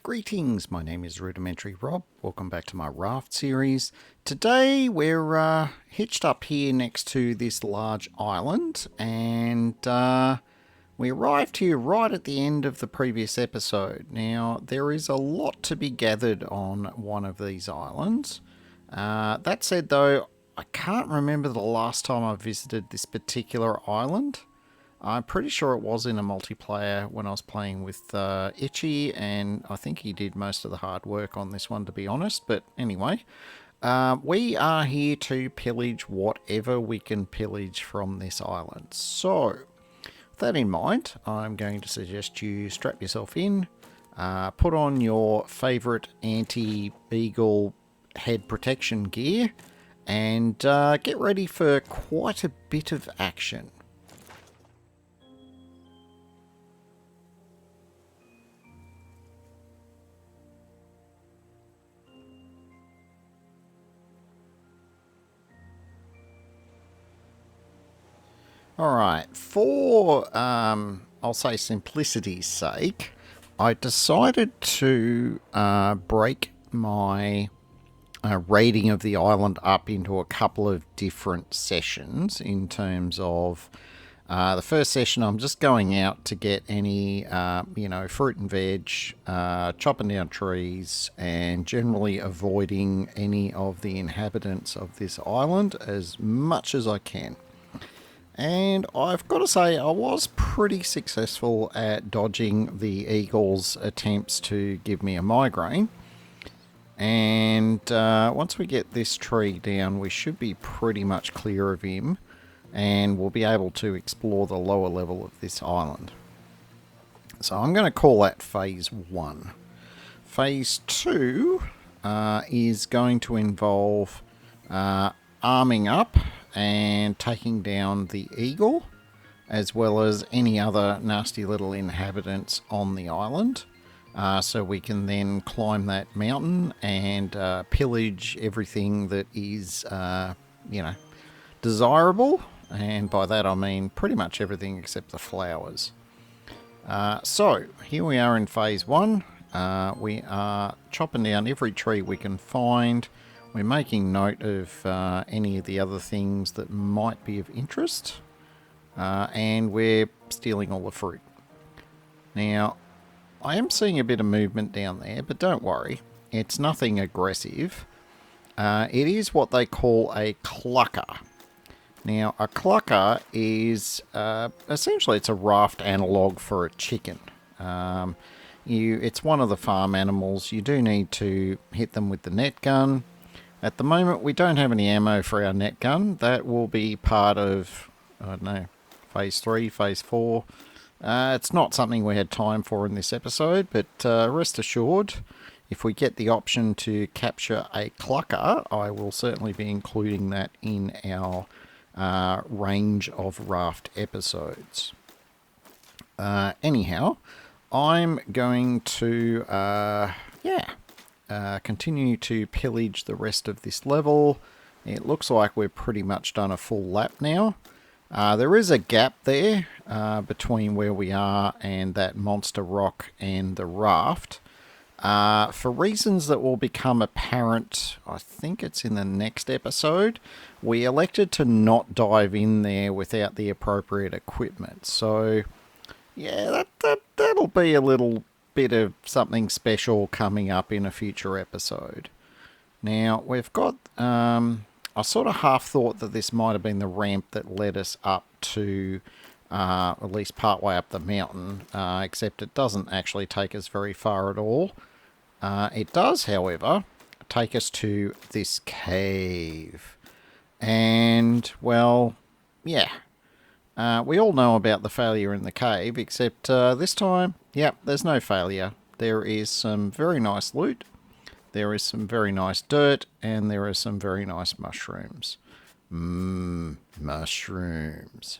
Greetings, my name is Rudimentary Rob. Welcome back to my Raft series. Today we're hitched up here next to this large island, and we arrived here right at the end of the previous episode. Now, there is a lot to be gathered on one of these islands. That said, though, I can't remember the last time I visited this particular island. I'm pretty sure it was in a multiplayer when I was playing with Itchy, and I think he did most of the hard work on this one, to be honest. But anyway, we are here to pillage whatever we can pillage from this island. So, with that in mind, I'm going to suggest you strap yourself in, put on your favourite anti-beagle head protection gear, and get ready for quite a bit of action. Alright, for, I'll say simplicity's sake, I decided to break my rating of the island up into a couple of different sessions in terms of the first session. I'm just going out to get any, fruit and veg, chopping down trees, and generally avoiding any of the inhabitants of this island as much as I can. And I've got to say, I was pretty successful at dodging the eagle's attempts to give me a migraine. And once we get this tree down, we should be pretty much clear of him, and we'll be able to explore the lower level of this island. So I'm going to call that Phase 1. Phase 2 is going to involve arming up and taking down the eagle, as well as any other nasty little inhabitants on the island. So we can then climb that mountain and pillage everything that is, desirable. And by that I mean pretty much everything except the flowers. So here we are in Phase 1. We are chopping down every tree we can find. We're making note of any of the other things that might be of interest, and we're stealing all the fruit. Now, I am seeing a bit of movement down there, but don't worry, it's nothing aggressive. It is what they call a clucker. Now, a clucker is essentially it's a raft analogue for a chicken. It's one of the farm animals. You do need to hit them with the net gun. At the moment, we don't have any ammo for our net gun. That will be part of, I don't know, Phase 3, Phase 4. It's not something we had time for in this episode, but rest assured, if we get the option to capture a clucker, I will certainly be including that in our range of raft episodes. Anyhow, I'm going to, continue to pillage the rest of this level. It looks like we've pretty much done a full lap now. There is a gap there between where we are and that monster rock and the raft. For reasons that will become apparent, I think it's in the next episode, we elected to not dive in there without the appropriate equipment. So, yeah, that'll be a little bit of something special coming up in a future episode. Now, we've got, I sort of half thought that this might have been the ramp that led us up to at least part way up the mountain, except it doesn't actually take us very far at all. It does, however, take us to this cave. And, well, yeah. We all know about the failure in the cave, except this time, yep, there's no failure. There is some very nice loot, there is some very nice dirt, and there are some very nice mushrooms. Mushrooms.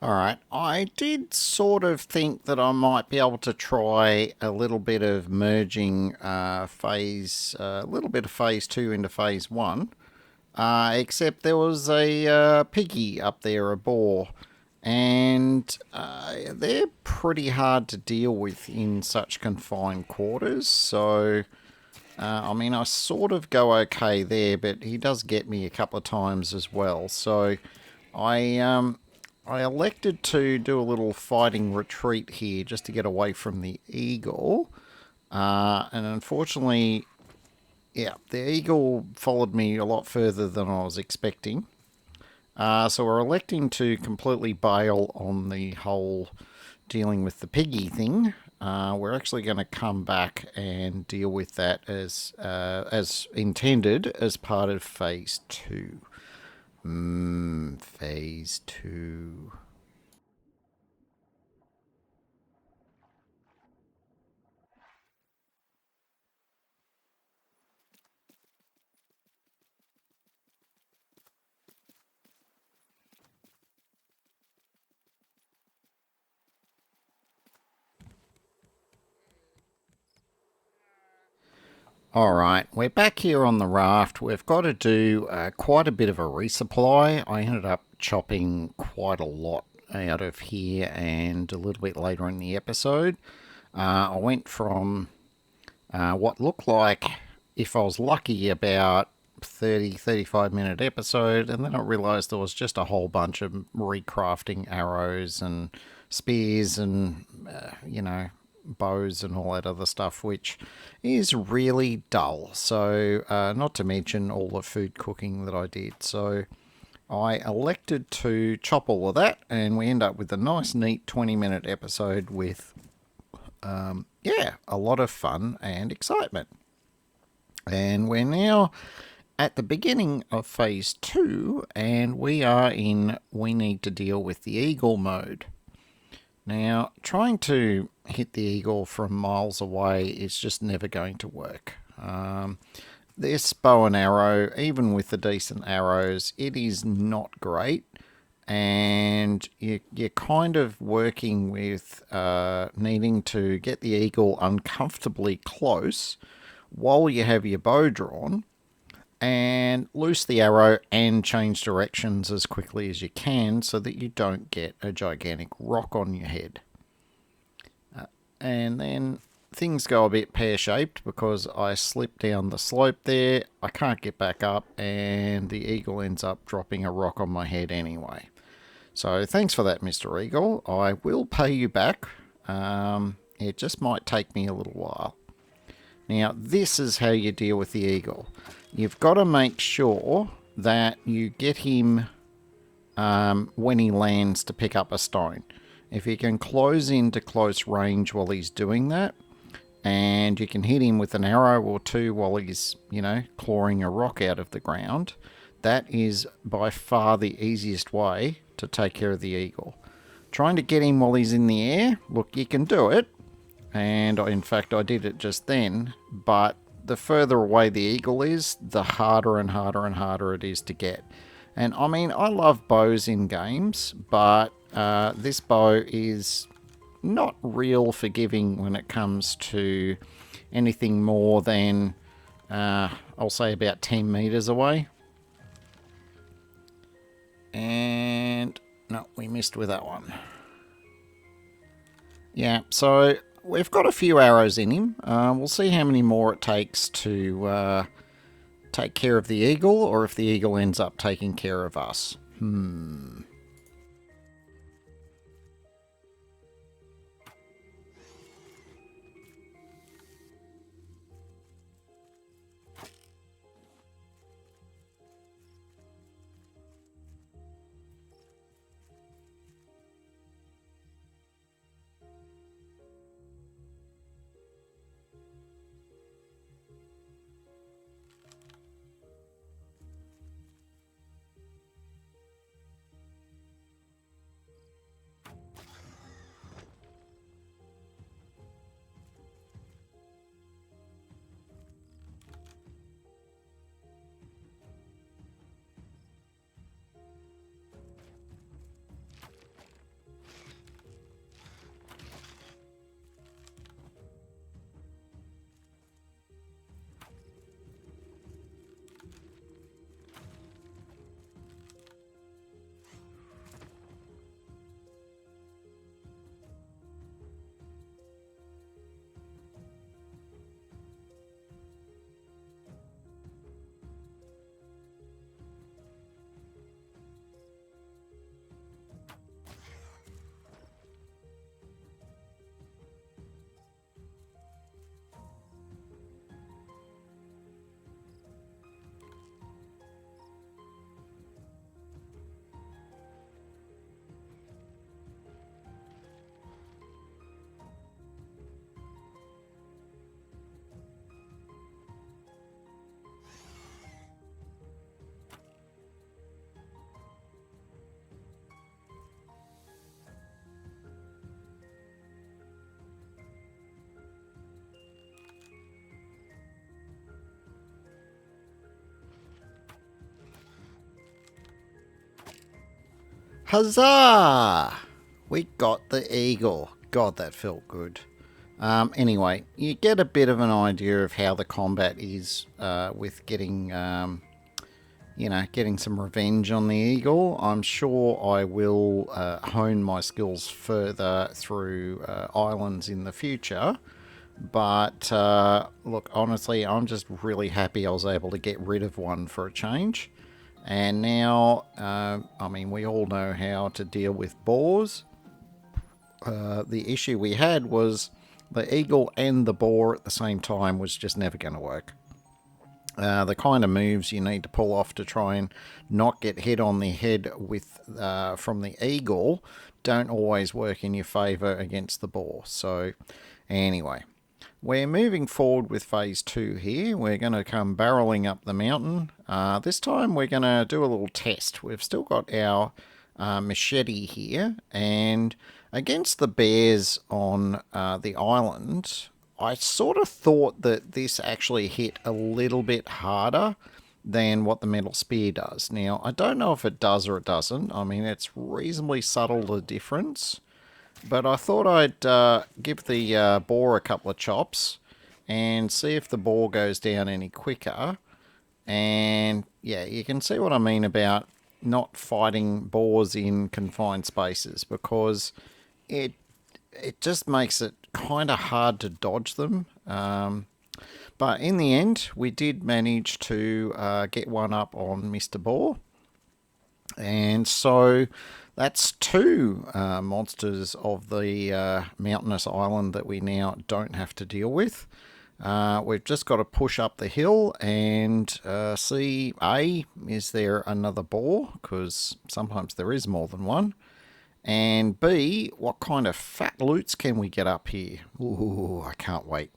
Alright, I did sort of think that I might be able to try a little bit of merging a little bit of phase 2 into phase 1. Except there was a piggy up there, a boar, and they're pretty hard to deal with in such confined quarters. So, I mean, I sort of go okay there, but he does get me a couple of times as well. So, I elected to do a little fighting retreat here just to get away from the eagle. And unfortunately, yeah, the eagle followed me a lot further than I was expecting. So we're electing to completely bail on the whole dealing with the piggy thing. We're actually going to come back and deal with that as intended as part of phase 2. Phase 2. All right, we're back here on the raft. We've got to do quite a bit of a resupply. I ended up chopping quite a lot out of here, and a little bit later in the episode, I went from what looked like, if I was lucky, about 35 minute episode, and then I realised there was just a whole bunch of recrafting arrows and spears and, bows and all that other stuff, which is really dull. So, not to mention all the food cooking that I did. So, I elected to chop all of that, and we end up with a nice, neat 20-minute episode with, a lot of fun and excitement. And we're now at the beginning of phase 2, and we are in we need to deal with the eagle mode. Now, trying to hit the eagle from miles away is just never going to work. This bow and arrow, even with the decent arrows, it is not great. And you're kind of working with needing to get the eagle uncomfortably close while you have your bow drawn, and loose the arrow and change directions as quickly as you can so that you don't get a gigantic rock on your head. And then things go a bit pear-shaped because I slip down the slope there, I can't get back up, and the eagle ends up dropping a rock on my head anyway. So thanks for that, Mr. Eagle. I will pay you back. It just might take me a little while. Now, this is how you deal with the eagle. You've got to make sure that you get him when he lands to pick up a stone. If you can close into close range while he's doing that, and you can hit him with an arrow or two while he's, clawing a rock out of the ground, that is by far the easiest way to take care of the eagle. Trying to get him while he's in the air, look, you can do it. And in fact, I did it just then, but the further away the eagle is, the harder and harder and harder it is to get. And I mean, I love bows in games, but this bow is not real forgiving when it comes to anything more than, I'll say, about 10 meters away. And no, we missed with that one. Yeah, so we've got a few arrows in him. We'll see how many more it takes to take care of the eagle, or if the eagle ends up taking care of us. Huzzah! We got the eagle. God, that felt good. Anyway, you get a bit of an idea of how the combat is with getting, getting some revenge on the eagle. I'm sure I will hone my skills further through islands in the future. But look, honestly, I'm just really happy I was able to get rid of one for a change. And now, we all know how to deal with boars. The issue we had was the eagle and the boar at the same time was just never going to work. The kind of moves you need to pull off to try and not get hit on the head with from the eagle don't always work in your favour against the boar. So anyway, we're moving forward with phase 2 here. We're going to come barreling up the mountain. This time we're going to do a little test. We've still got our machete here, and against the bears on the island, I sort of thought that this actually hit a little bit harder than what the metal spear does. Now, I don't know if it does or it doesn't. I mean, it's reasonably subtle, the difference. But I thought I'd give the boar a couple of chops and see if the boar goes down any quicker. And yeah, you can see what I mean about not fighting boars in confined spaces, because it just makes it kind of hard to dodge them. But in the end, we did manage to get one up on Mr. Boar. And so that's two monsters of the mountainous island that we now don't have to deal with. We've just got to push up the hill and see, A, is there another boar? Because sometimes there is more than one. And B, what kind of fat loots can we get up here? Ooh, I can't wait.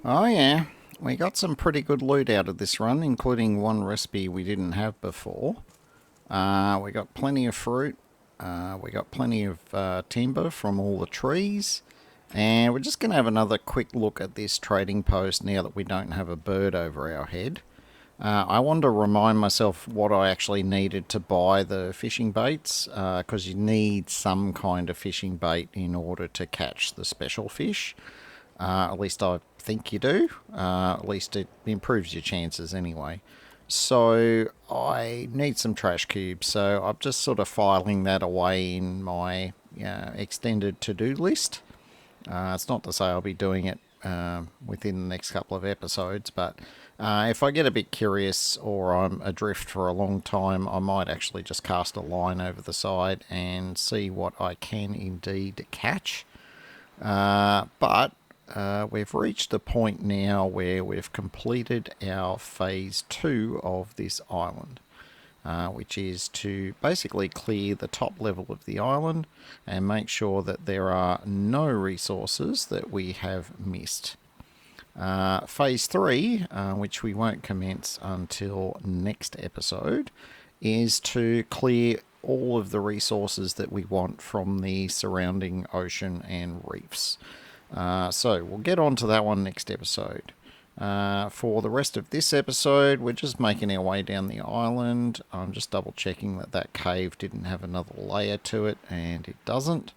Oh yeah, we got some pretty good loot out of this run, including one recipe we didn't have before. We got plenty of fruit, we got plenty of timber from all the trees, and we're just going to have another quick look at this trading post now that we don't have a bird over our head. I wanted to remind myself what I actually needed to buy the fishing baits, because you need some kind of fishing bait in order to catch the special fish. At least I think you do. At least it improves your chances anyway. So I need some trash cubes. So I'm just sort of filing that away in my extended to-do list. It's not to say I'll be doing it within the next couple of episodes, but if I get a bit curious or I'm adrift for a long time, I might actually just cast a line over the side and see what I can indeed catch. But we've reached the point now where we've completed our phase 2 of this island. which is to basically clear the top level of the island and make sure that there are no resources that we have missed. Phase 3, which we won't commence until next episode, is to clear all of the resources that we want from the surrounding ocean and reefs. So we'll get on to that one next episode. For the rest of this episode, we're just making our way down the island. I'm just double checking that that cave didn't have another layer to it, and it doesn't.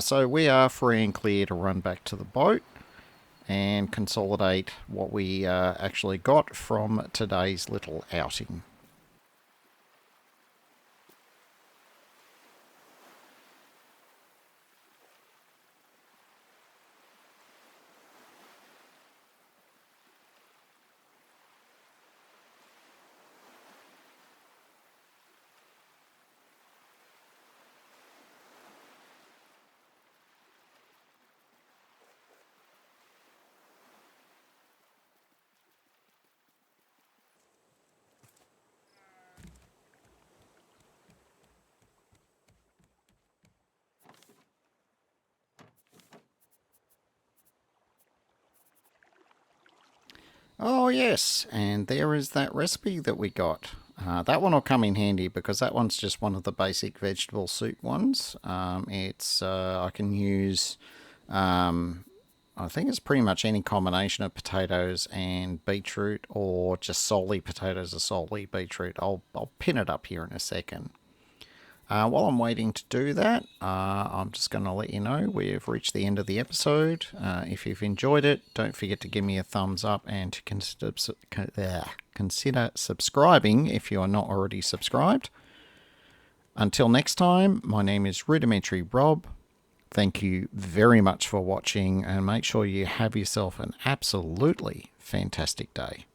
So we are free and clear to run back to the boat and consolidate what we actually got from today's little outing. Oh yes, and there is that recipe that we got. That one will come in handy because that one's just one of the basic vegetable soup ones. I can use, I think it's pretty much any combination of potatoes and beetroot, or just solely potatoes or solely beetroot. I'll pin it up here in a second. While I'm waiting to do that, I'm just going to let you know we've reached the end of the episode. If you've enjoyed it, don't forget to give me a thumbs up and to consider subscribing if you are not already subscribed. Until next time, my name is Rudimentary Rob. Thank you very much for watching, and make sure you have yourself an absolutely fantastic day.